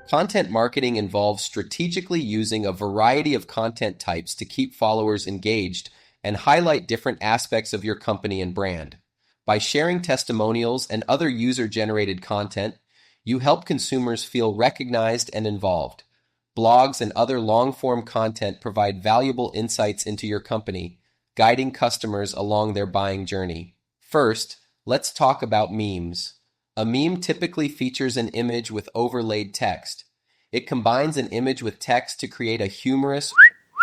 Content marketing involves strategically using a variety of content types to keep followers engaged and highlight different aspects of your company and brand. By sharing testimonials and other user-generated content, you help consumers feel recognized and involved. Blogs and other long-form content provide valuable insights into your company, guiding customers along their buying journey. First, let's talk about memes. A meme typically features an image with overlaid text. It combines an image with text to create a humorous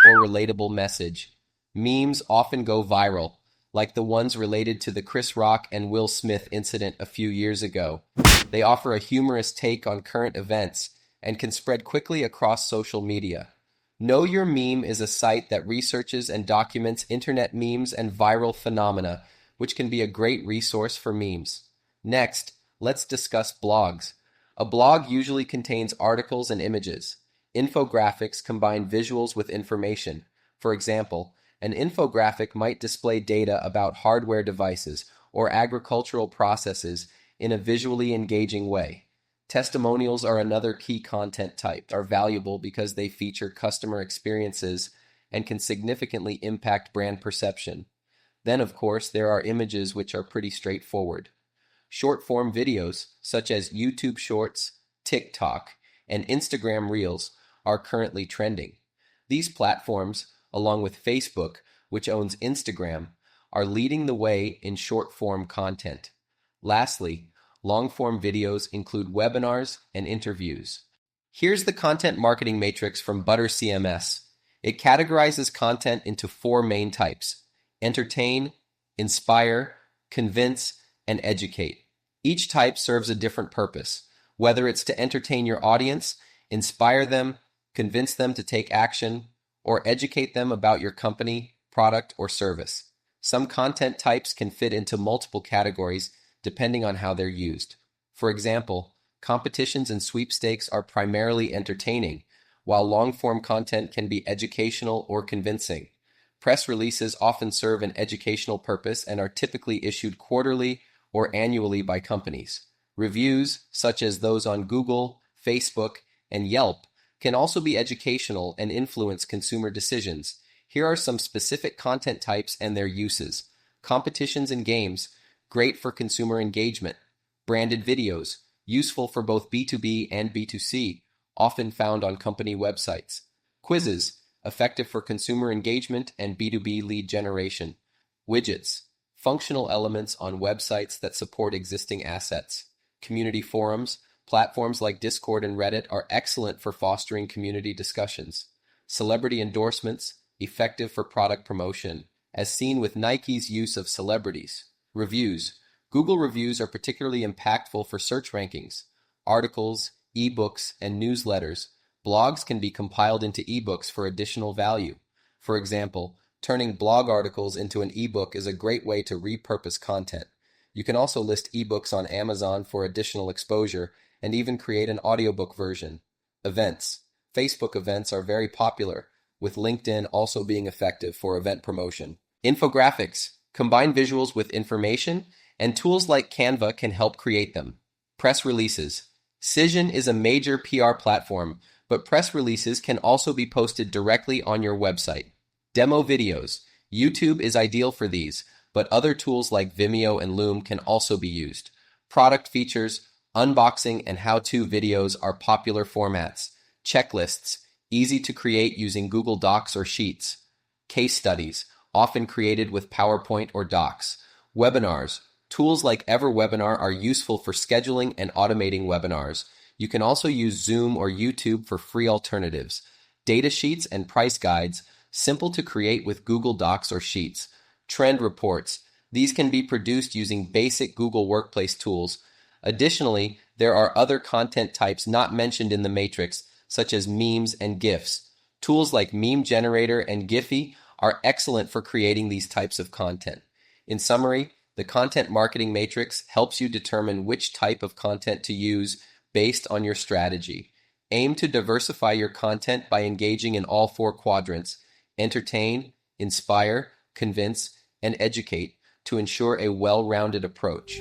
or relatable message. Memes often go viral, like the ones related to the Chris Rock and Will Smith incident a few years ago. They offer a humorous take on current events and can spread quickly across social media. Know Your Meme is a site that researches and documents internet memes and viral phenomena, which can be a great resource for memes. Next, let's discuss blogs. A blog usually contains articles and images. Infographics combine visuals with information. For example, an infographic might display data about hardware devices or agricultural processes in a visually engaging way. Testimonials are another key content type, are valuable because they feature customer experiences and can significantly impact brand perception. Then, of course, there are images which are pretty straightforward. Short-form videos, such as YouTube Shorts, TikTok, and Instagram Reels, are currently trending. These platforms, along with Facebook, which owns Instagram, are leading the way in short-form content. Lastly, long-form videos include webinars and interviews. Here's the content marketing matrix from Butter CMS. It categorizes content into 4 main types: entertain, inspire, convince, and educate. Each type serves a different purpose, whether it's to entertain your audience, inspire them, convince them to take action, or educate them about your company, product, or service. Some content types can fit into multiple categories depending on how they're used. For example, competitions and sweepstakes are primarily entertaining, while long-form content can be educational or convincing. Press releases often serve an educational purpose and are typically issued quarterly or annually by companies. Reviews, such as those on Google, Facebook, and Yelp, can also be educational and influence consumer decisions. Here are some specific content types and their uses. Competitions and games, great for consumer engagement. Branded videos, useful for both B2B and B2C, often found on company websites. Quizzes, effective for consumer engagement and B2B lead generation. Widgets, functional elements on websites that support existing assets. Community forums, platforms like Discord and Reddit are excellent for fostering community discussions. Celebrity endorsements, effective for product promotion, as seen with Nike's use of celebrities. Reviews, Google reviews are particularly impactful for search rankings. Articles, ebooks, and newsletters. Blogs can be compiled into ebooks for additional value. For example, turning blog articles into an ebook is a great way to repurpose content. You can also list ebooks on Amazon for additional exposure and even create an audiobook version. Events. Facebook events are very popular, with LinkedIn also being effective for event promotion. Infographics. Combine visuals with information, and tools like Canva can help create them. Press releases. Cision is a major PR platform, but press releases can also be posted directly on your website. Demo videos. YouTube is ideal for these, but other tools like Vimeo and Loom can also be used. Product features, unboxing, and how-to videos are popular formats. Checklists, easy to create using Google Docs or Sheets. Case studies, often created with PowerPoint or Docs. Webinars, tools like EverWebinar are useful for scheduling and automating webinars. You can also use Zoom or YouTube for free alternatives. Data sheets and price guides, simple to create with Google Docs or Sheets. Trend reports, these can be produced using basic Google Workplace tools. Additionally, there are other content types not mentioned in the matrix, such as memes and GIFs. Tools like Meme Generator and Giphy are excellent for creating these types of content. In summary, the content marketing matrix helps you determine which type of content to use based on your strategy. Aim to diversify your content by engaging in all 4 quadrants: entertain, inspire, convince, and educate to ensure a well-rounded approach.